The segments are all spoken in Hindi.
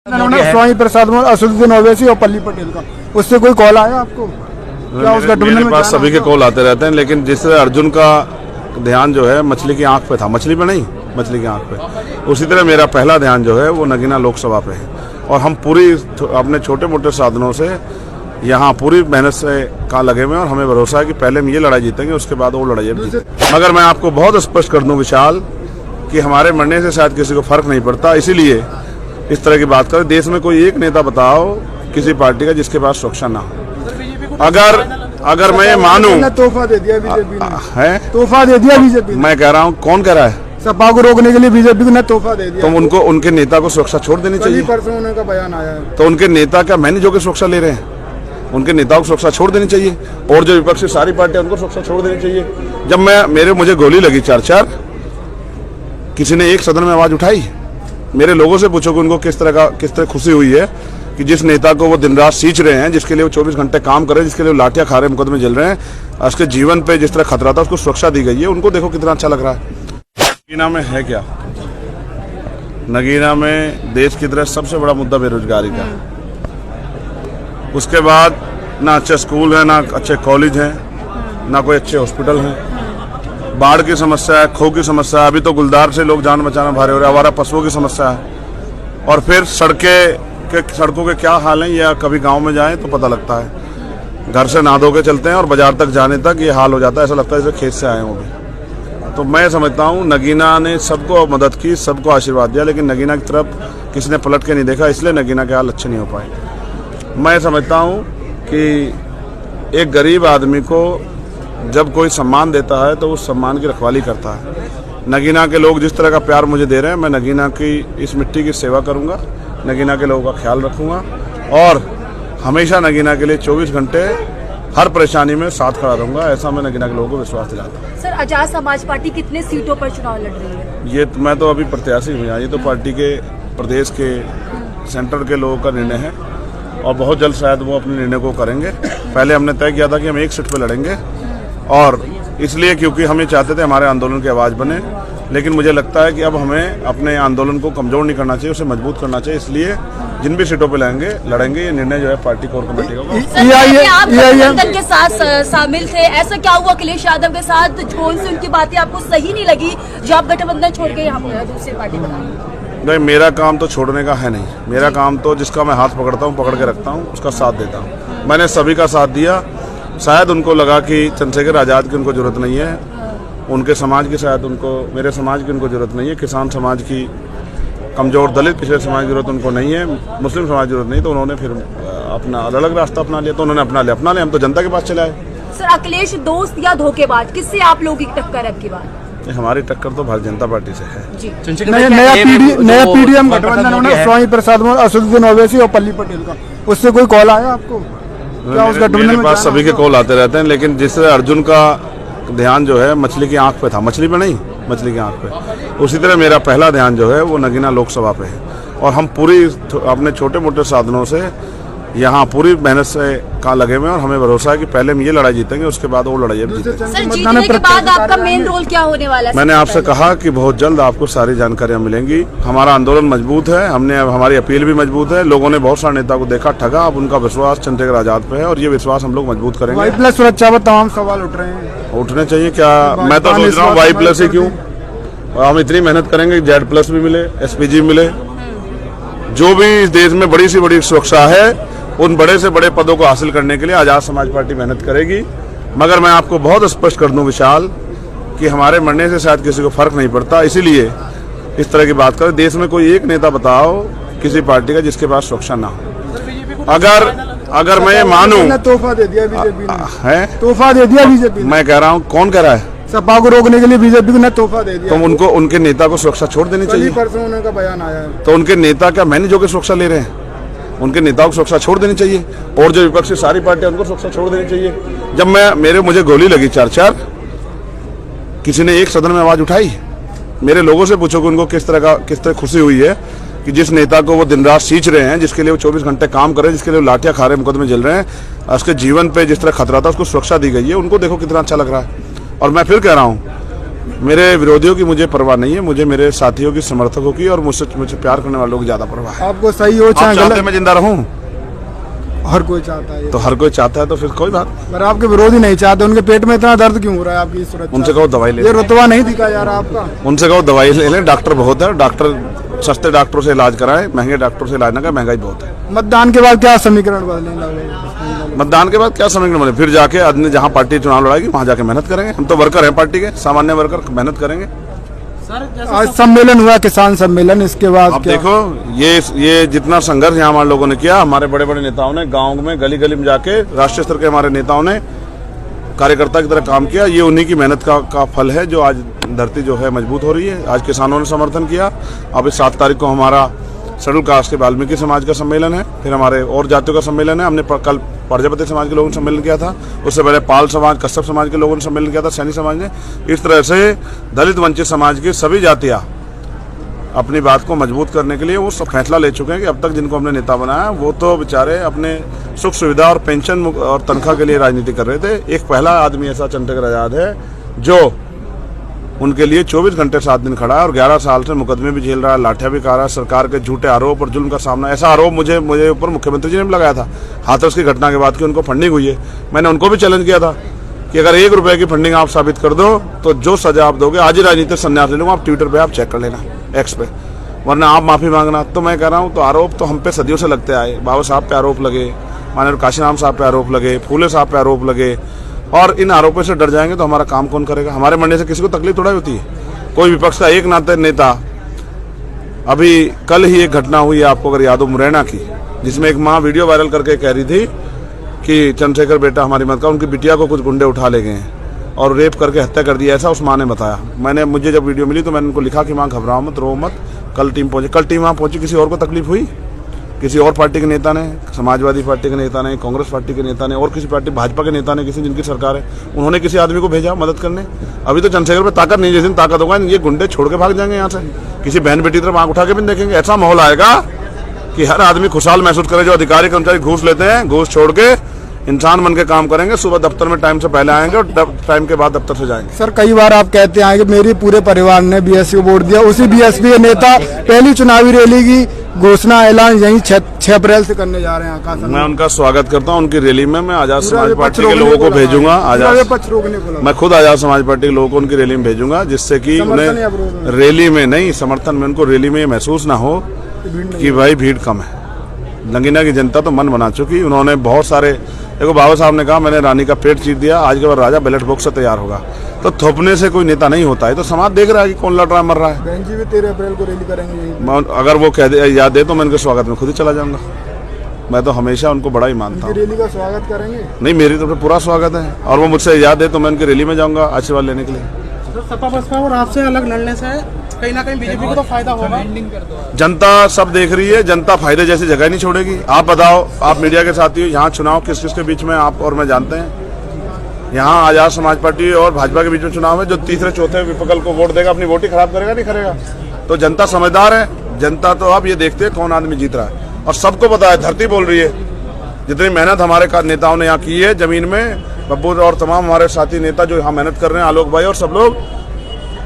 स्वामी प्रसाद असदुद्दीन ओवैसी और पल्ली पटेल का, उससे कोई कॉल आया आपको? क्या उस गठबंधन मेरे पास सभी के कॉल आते रहते हैं, लेकिन जिस तरह अर्जुन का ध्यान जो है मछली की आंख पे था, मछली पे नहीं, मछली की आंख पे, उसी तरह मेरा पहला ध्यान जो है वो नगीना लोकसभा पे है। और हम पूरी अपने छोटे मोटे साधनों से यहाँ पूरी मेहनत से कहाँ लगे हुए हैं और हमें भरोसा है कि पहले हम ये लड़ाई जीतेंगे, उसके बाद वो लड़ाई जीतेंगे। मगर मैं आपको बहुत स्पष्ट कर दूं विशाल कि हमारे मरने से शायद किसी को फर्क नहीं पड़ता, इसीलिए इस तरह की बात करें। देश में कोई एक नेता बताओ किसी पार्टी का जिसके पास सुरक्षा ना हो। अगर मैं ये मानूं, तोहफा दे दिया बीजेपी ने, है तोहफा दे दिया बीजेपी। मैं कह रहा हूँ, कौन कह रहा है? सपा को रोकने के लिए बीजेपी ने तोहफा दे दिया। तो उनको, उनके नेता को सुरक्षा छोड़ देनी चाहिए। परसों उनका बयान आया है। तो उनके नेता क्या मैनेजर की सुरक्षा ले रहे हैं? उनके नेताओं को सुरक्षा छोड़ देनी चाहिए। और जो विपक्ष की सारी पार्टियां उनको सुरक्षा छोड़ देनी चाहिए। जब मुझे गोली लगी 4-4, किसी ने एक सदन में आवाज उठाई? मेरे लोगों से पूछो कि उनको किस तरह खुशी हुई है कि जिस नेता को वो दिन रात सींच रहे हैं, जिसके लिए वो 24 घंटे काम कर रहे हैं, जिसके लिए वो लाठियां खा रहे हैं, मुकदमे जल रहे हैं, उसके जीवन पे जिस तरह खतरा था उसको सुरक्षा दी गई है। उनको देखो कितना अच्छा लग रहा है। नगीना में है क्या? नगीना में देश की तरह सबसे बड़ा मुद्दा बेरोजगारी का है। उसके बाद ना अच्छे स्कूल है, ना अच्छे कॉलेज हैं, ना कोई अच्छे हॉस्पिटल हैं। बाढ़ की समस्या है, खो की समस्या है, अभी तो गुलदार से लोग जान बचाना भारी हो रहे हैं, आवारा पशुओं की समस्या है। और फिर सड़कों के क्या हाल हैं, या कभी गांव में जाएं तो पता लगता है। घर से नहा धो के चलते हैं और बाजार तक जाने तक ये हाल हो जाता है, ऐसा लगता है जैसे खेत से आए हों भी। तो मैं समझता हूँ नगीना ने सबको मदद की, सबको आशीर्वाद दिया, लेकिन नगीना की तरफ किसी ने पलट के नहीं देखा, इसलिए नगीना के हाल अच्छे नहीं हो पाए। मैं समझता हूँ कि एक गरीब आदमी को जब कोई सम्मान देता है तो उस सम्मान की रखवाली करता है। नगीना के लोग जिस तरह का प्यार मुझे दे रहे हैं, मैं नगीना की इस मिट्टी की सेवा करूंगा, नगीना के लोगों का ख्याल रखूंगा और हमेशा नगीना के लिए 24 घंटे हर परेशानी में साथ खड़ा रहूंगा। ऐसा मैं नगीना के लोगों को विश्वास दिलाता हूँ। सर, आजाद समाज पार्टी कितने सीटों पर चुनाव लड़ रही है? ये मैं तो अभी प्रत्याशी हूँ, ये तो पार्टी के प्रदेश के सेंटर के लोगों का निर्णय है और बहुत जल्द शायद वो अपने निर्णय को करेंगे। पहले हमने तय किया था कि हम एक सीट पर लड़ेंगे, और इसलिए क्योंकि हम ये चाहते थे हमारे आंदोलन की आवाज़ बने, लेकिन मुझे लगता है कि अब हमें अपने आंदोलन को कमजोर नहीं करना चाहिए, उसे मजबूत करना चाहिए। इसलिए जिन भी सीटों पे लड़ेंगे, ये निर्णय जो है पार्टी कोर कमेटी का। आप गठबंधन के साथ शामिल थे, ऐसा क्या हुआ अखिलेश यादव के साथ? कौन सी उनकी बातें आपको सही नहीं लगी जो आप गठबंधन छोड़ के यहाँ पर दूसरी पार्टी बनाई? नहीं, मेरा काम तो छोड़ने का है नहीं। मेरा काम तो जिसका मैं हाथ पकड़ता हूँ, पकड़ के रखता हूँ, उसका साथ देता हूँ। मैंने सभी का साथ दिया। शायद उनको लगा कि चंद्रशेखर आज़ाद की उनको जरूरत नहीं है, उनके समाज की शायद उनको, मेरे समाज की उनको जरूरत नहीं है, किसान समाज की, कमजोर दलित पिछड़े समाज की जरूरत उनको नहीं है, मुस्लिम समाज की जरूरत नहीं, तो उन्होंने फिर अपना अलग रास्ता अपना लिया। तो उन्होंने अपना लिया, हम तो जनता के पास चले आए। सर, अखिलेश दोस्त या धोखेबाज, किससे आप लोगों की टक्कर अब की बात? हमारी टक्कर तो भारतीय जनता पार्टी से है जी। नया पीडीएम गठबंधन स्वामी प्रसाद असदुद्दीन ओवैसी और पल्ली पटेल का, उससे कोई कॉल आया आपको? क्या उस गठबंधन मेरे पास सभी के कॉल आते रहते हैं, लेकिन जिस तरह अर्जुन का ध्यान जो है मछली की आंख पे था, मछली पे नहीं, मछली की आंख पे, उसी तरह मेरा पहला ध्यान जो है वो नगीना लोकसभा पे है। और हम पूरी अपने छोटे मोटे साधनों से यहाँ पूरी मेहनत से कहाँ लगे हुए हैं और हमें भरोसा है कि पहले हम ये लड़ाई जीतेंगे, उसके बाद वो लड़ाई जीतेंगे। सर, जीतने के बाद आपका मेन रोल क्या होने वाला है? मैंने आपसे कहा कि बहुत जल्द आपको सारी जानकारियां मिलेंगी। हमारा आंदोलन मजबूत है, हमारी अपील भी मजबूत है। लोगों ने बहुत सारे नेता को देखा, ठगा, अब उनका विश्वास चंद्रशेखर आजाद पे है और ये विश्वास हम लोग मजबूत करेंगे। Y+ सुरक्षा पर तमाम सवाल उठ रहे हैं। उठने चाहिए क्या? मैं तो सोच रहा हूँ Y+ ही क्यों, हम इतनी मेहनत करेंगे Z+ भी मिले, SPG मिले। जो भी इस देश में बड़ी से बड़ी सुरक्षा है, उन बड़े से बड़े पदों को हासिल करने के लिए आजाद समाज पार्टी मेहनत करेगी। मगर मैं आपको बहुत स्पष्ट कर दूं विशाल कि हमारे मरने से शायद किसी को फर्क नहीं पड़ता, इसीलिए इस तरह की बात करें। देश में कोई एक नेता बताओ किसी पार्टी का जिसके पास सुरक्षा ना हो। अगर मैं ये मानूं, तोहफा दे दिया बीजेपी ने, है तोहफा दे दिया बीजेपी। मैं कह रहा हूँ, कौन कह रहा है? सपा को रोकने के लिए बीजेपी ने तोहफा दे दिया। तो उनके नेता को सुरक्षा छोड़ देनी चाहिए। परसों उनका बयान आया है। तो उनके नेता क्या मैनेजर की सुरक्षा ले रहे हैं? उनके नेताओं को सुरक्षा छोड़ देनी चाहिए। और जो विपक्ष की सारी पार्टियां उनको सुरक्षा छोड़ देनी चाहिए। जब मुझे गोली लगी 4-4, किसी ने एक सदन में आवाज उठाई? मेरे लोगों से पूछो कि उनको किस तरह खुशी हुई है कि जिस नेता को वो दिन रात सींच रहे हैं, जिसके लिए वो 24 घंटे काम कर रहे हैं, जिसके लिए वो लाठियां खा रहे हैं, मुकदमे जल रहे हैं, उसके जीवन पे जिस तरह खतरा था उसको सुरक्षा दी गई है। उनको देखो कितना अच्छा लग रहा है। और मैं फिर कह रहा हूँ, मेरे विरोधियों की मुझे परवाह नहीं है, मुझे मेरे साथियों की, समर्थकों की और मुझसे प्यार करने वालों की ज्यादा परवाह है। आपको सही हो आप चाहे चाहते गलत, मैं जिंदा रहूं, हर कोई चाहता है, तो हर कोई चाहता है, तो फिर कोई बात। पर आपके विरोधी नहीं चाहते। उनके पेट में इतना दर्द क्यों हो रहा है आपकी सुरक्षा? उनसे कहो दवाई ले ये लें। रुतबा नहीं दिखा जा रहा आपका। उनसे कहो दवाई ले लें, डॉक्टर बहुत है, डॉक्टर सस्ते डॉक्टरों से इलाज कराएं, महंगे डॉक्टरों से इलाज ना कराएं, महंगाई बहुत है। मतदान के बाद क्या समीकरण बदलेंगे? मतदान के बाद क्या समीकरण बने, फिर जाके आदमी जहां पार्टी चुनाव लड़ाएगी वहां जाके मेहनत करेंगे। हम तो वर्कर हैं पार्टी के, सामान्य वर्कर, मेहनत करेंगे। आज सम्मेलन हुआ, किसान सम्मेलन, इसके बाद अब क्या? देखो ये जितना संघर्ष यहाँ हमारे लोगों ने किया, हमारे बड़े बड़े नेताओं ने गाँव में गली गली में जाके, राष्ट्रीय स्तर के हमारे नेताओं ने कार्यकर्ता की तरह काम किया, ये उन्हीं की मेहनत का फल है जो आज धरती जो है मजबूत हो रही है। आज किसानों ने समर्थन किया। अब इस 7 तारीख को हमारा शेड्यूल कास्ट के वाल्मीकि समाज का सम्मेलन है, फिर हमारे और जातियों का सम्मेलन है। हमने कल प्रजापति समाज के लोगों ने सम्मेलन किया था, उससे पहले पाल समाज, कश्यप समाज के लोगों ने सम्मेलन किया था, सैनी समाज ने। इस तरह से दलित वंचित समाज की सभी जातियां अपनी बात को मजबूत करने के लिए वो सब फैसला ले चुके हैं कि अब तक जिनको हमने नेता बनाया वो तो बेचारे अपने सुख सुविधा और पेंशन और तनख्वाह के लिए राजनीति कर रहे थे। एक पहला आदमी ऐसा चंद्रशेखर आजाद है जो उनके लिए 24 घंटे 7 दिन खड़ा है और 11 साल से मुकदमे भी झेल रहा है, लाठियां भी खा रहा है, सरकार के झूठे आरोप और जुल्म का सामना। ऐसा आरोप मुझे ऊपर मुख्यमंत्री जी ने भी लगाया था हाथरस की घटना के बाद कि उनको फंडिंग हुई है। मैंने उनको भी चैलेंज किया था कि अगर 1 रुपए की फंडिंग आप साबित कर दो तो जो सजा आप दोगे, आज ही राजनीतिक संन्यास ले लूंगा, आप ट्विटर पे आप चेक कर लेना, एक्स पे, वरना आप माफी मांगना। तो मैं कह रहा हूँ, तो आरोप तो हम पे सदियों से लगते आए। बाबा साहब पे आरोप लगे, माननीय काशीराम साहब पे आरोप लगे, फूले साहब पे आरोप लगे, और इन आरोपों से डर जाएंगे तो हमारा काम कौन करेगा? हमारे मरने से किसी को तकलीफ थोड़ा होती है। कोई विपक्ष का एक नेता, अभी कल ही एक घटना हुई है आपको अगर याद हो, मुरैना की, जिसमें एक माँ वीडियो वायरल करके कह रही थी कि चंद्रशेखर बेटा हमारी मत का, उनकी बिटिया को कुछ गुंडे उठा ले गए हैं और रेप करके हत्या कर दी, ऐसा उस माँ ने बताया। मुझे जब वीडियो मिली तो मैंने उनको लिखा कि माँ घबराओ मत, रो मत, कल टीम पहुंची। कल टीम वहाँ पहुंची, किसी और को तकलीफ हुई? किसी और पार्टी के नेता ने, समाजवादी पार्टी के नेता ने, कांग्रेस पार्टी के नेता ने, और किसी पार्टी, भाजपा के नेता ने, किसी जिनकी सरकार है, उन्होंने किसी आदमी को भेजा मदद करने? अभी तो चंद्रशेखर पे ताकत नहीं, जिस दिन ताकत होगा ये गुंडे छोड़ के भाग जाएंगे यहाँ से, किसी बहन बेटी तरफ आंख उठा के भी देखेंगे। ऐसा माहौल आएगा कि हर आदमी खुशहाल महसूस करे। जो अधिकारी कर्मचारी घूस लेते हैं, घूस छोड़ के इंसान बन के काम करेंगे, सुबह दफ्तर में टाइम से पहले आएंगे और टाइम के बाद दफ्तर से जाएंगे। सर, कई बार आप कहते हैं कि मेरे पूरे परिवार ने बीएसपी को वोट दिया, उसी बीएसपी के नेता पहली चुनावी रैली की घोषणा ऐलान यही 6 अप्रैल से करने जा रहे हैं। मैं उनका स्वागत करता हूँ उनकी रैली में। मैं आजाद समाज पार्टी के लोगों को भेजूंगा, मैं खुद आजाद समाज पार्टी के लोगों को उनकी रैली में भेजूंगा, जिससे कि उन्हें रैली में नहीं, समर्थन में, उनको रैली में ये महसूस ना हो कि भाई भीड़ कम है। लंगिना की जनता तो मन बना चुकी। उन्होंने बहुत सारे, देखो बाबा साहब ने कहा मैंने रानी का पेट चीर दिया, आज के बाद राजा बैलेट बॉक्स से तैयार होगा। तो थोपने से कोई नेता नहीं होता है, तो समाज देख रहा है कि कौन लड़ रहा है, मर रहा है। बहन जी भी 13 अप्रैल को रैली करेंगे। अगर वो कह दे, याद दे, तो मैं उनके स्वागत में खुद ही चला जाऊंगा। मैं तो हमेशा उनको बड़ा ही मानता हूँ। रैली का स्वागत करेंगे? नहीं, मेरी तरफ से पूरा स्वागत है, और वो मुझसे याद दे तो मैं उनकी रैली में जाऊंगा आशीर्वाद लेने के लिए। तो सपा बसपा और आपसे अलग लड़ने से कहीं ना कहीं बीजेपी को तो फायदा होगा। जनता सब देख रही है, जनता फायदे जैसी जगह नहीं छोड़ेगी। आप बताओ, आप मीडिया के साथी हो, यहाँ चुनाव किस किस के बीच में आप और मैं जानते हैं? यहाँ आजाद समाज पार्टी और भाजपा के बीच में चुनाव है। जो तीसरे चौथे विपक्ष को वोट देगा अपनी वोट ही खराब करेगा, नहीं करेगा? तो जनता समझदार है। जनता तो अब ये देखते हैं कौन आदमी जीत रहा है, और सबको पता है, धरती बोल रही है। जितनी मेहनत हमारे नेताओं ने यहाँ की है जमीन में, बब्बू और तमाम हमारे साथी नेता जो यहाँ मेहनत कर रहे हैं, आलोक भाई और सब लोग,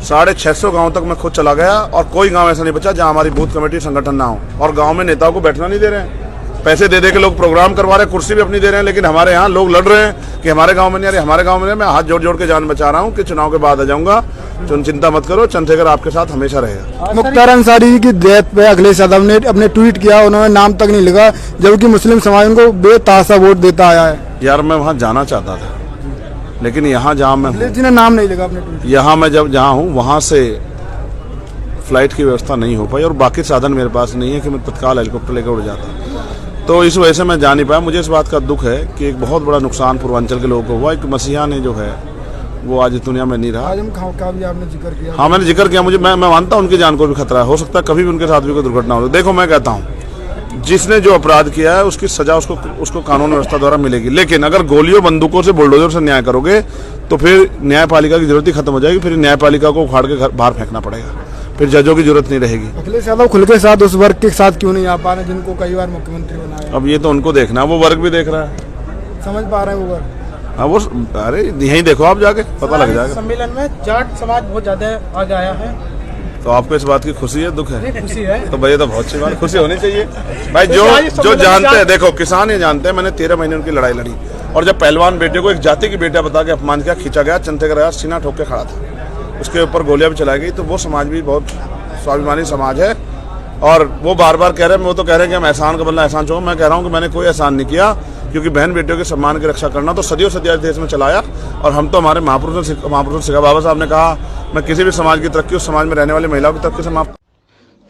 650 गांव तक मैं खुद चला गया और कोई गांव ऐसा नहीं बचा जहां हमारी बूथ कमेटी संगठन ना हो। और गांव में नेताओं को बैठना नहीं दे रहे हैं, पैसे दे के लोग प्रोग्राम करवा रहे हैं, कुर्सी भी अपनी दे रहे हैं, लेकिन हमारे यहाँ लोग लड़ रहे हैं कि हमारे गांव में नहीं आ रही, हमारे गांव में नहीं। मैं हाथ जोड़ जोड़ के जान बचा रहा हूँ कि चुनाव के बाद आ जाऊंगा, चिंता मत करो, चंद्रशेखर आपके साथ हमेशा रहेगा। मुख्तार अंसारी जी की डेथ पे अखिलेश यादव ने अपने ट्वीट किया, उन्होंने नाम तक नहीं लिखा, जबकि मुस्लिम समाज उनको बेतहाशा वोट देता आया है। यार मैं वहाँ जाना चाहता था, लेकिन यहाँ जहाँ मैं अखिलेश जी ने नाम नहीं लिखा अपने ट्वीट। यहाँ मैं जब जहाँ हूँ वहाँ से फ्लाइट की व्यवस्था नहीं हो पाई और बाकी साधन मेरे पास नहीं है कि मैं तत्काल हेलीकॉप्टर लेकर उड़ जाता, तो इस वजह से मैं जा नहीं पाया। मुझे इस बात का दुख है कि एक बहुत बड़ा नुकसान पूर्वांचल के लोगों को हुआ। एक मसीहा ने जो है वो आज इस दुनिया में नहीं रहा। आजम खां का भी आपने जिक्र किया। हाँ, मैंने जिक्र किया। मैं मानता हूँ उनकी जान को भी खतरा है, हो सकता है कभी भी उनके साथ भी कोई दुर्घटना हो। देखो मैं कहता हूँ, जिसने जो अपराध किया है उसकी सजा उसको कानून व्यवस्था द्वारा मिलेगी, लेकिन अगर गोलियों बंदूकों से बुलडोजर से न्याय करोगे तो फिर न्यायपालिका की जरूरत ही खत्म हो जाएगी। फिर न्यायपालिका को उखाड़ के बाहर फेंकना पड़ेगा, फिर जजों की जरूरत नहीं रहेगी। अखिलेश यादव खुल के साथ उस वर्ग के साथ क्यों नहीं आ पा रहे जिनको कई बार मुख्यमंत्री बनाया? अब ये तो उनको देखना है, वो वर्ग भी देख रहा है। समझ पा रहे हैं वो वर्ग? हाँ वो अरे यहीं देखो आप जाके पता लग जाएगा। सम्मेलन में जाट समाज बहुत ज्यादा आगे आया है। तो आपको इस बात की खुशी है दुख है? नहीं, खुशी है। तो भैया तो बहुत अच्छी बात, खुशी होनी चाहिए भाई। जो जानते हैं, देखो किसान ये जानते हैं, मैंने 13 महीने उनकी लड़ाई लड़ी और जब पहलवान बेटे को एक जाति की बेटा बता के अपमान किया, खींचा गया, चंथे का सीना ठोक के खड़ा था, उसके ऊपर गोलियां भी चलाई गई, तो वो समाज भी बहुत स्वाभिमानी समाज है। और वो बार बार कह रहे हैं, वो तो कह रहे हैं कि हम एहसान का बदला एहसान चुकाओ। मैं कह रहा हूँ कि मैंने कोई एहसान नहीं किया, क्योंकि बहन बेटियों के सम्मान की रक्षा करना तो सदियों सदियों देश में चलाया। और हम तो हमारे महापुरुषों ने सिखा। बाबा साहब ने कहा, मैं किसी भी समाज की तरक्की उस समाज में रहने वाली महिलाओं की तरक्की से माप।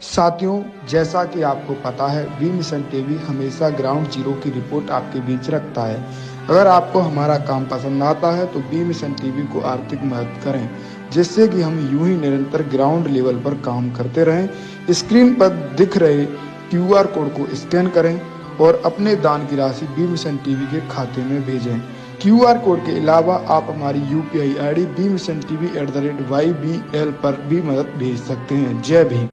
साथियों, जैसा कि आपको पता है, बी मिशन टीवी हमेशा ग्राउंड जीरो की रिपोर्ट आपके बीच रखता है। अगर आपको हमारा काम पसंद आता है तो बी मिशन टीवी को आर्थिक मदद करें, जिससे कि हम यूं ही निरंतर ग्राउंड लेवल पर काम करते रहें। स्क्रीन पर दिख रहे QR कोड को स्कैन करें और अपने दान की राशि बी मिशन टीवी के खाते में भेजें। QR कोड के अलावा आप हमारी UPI ID bmissiontv@ybl पर भी मदद भेज सकते हैं। जय भीम।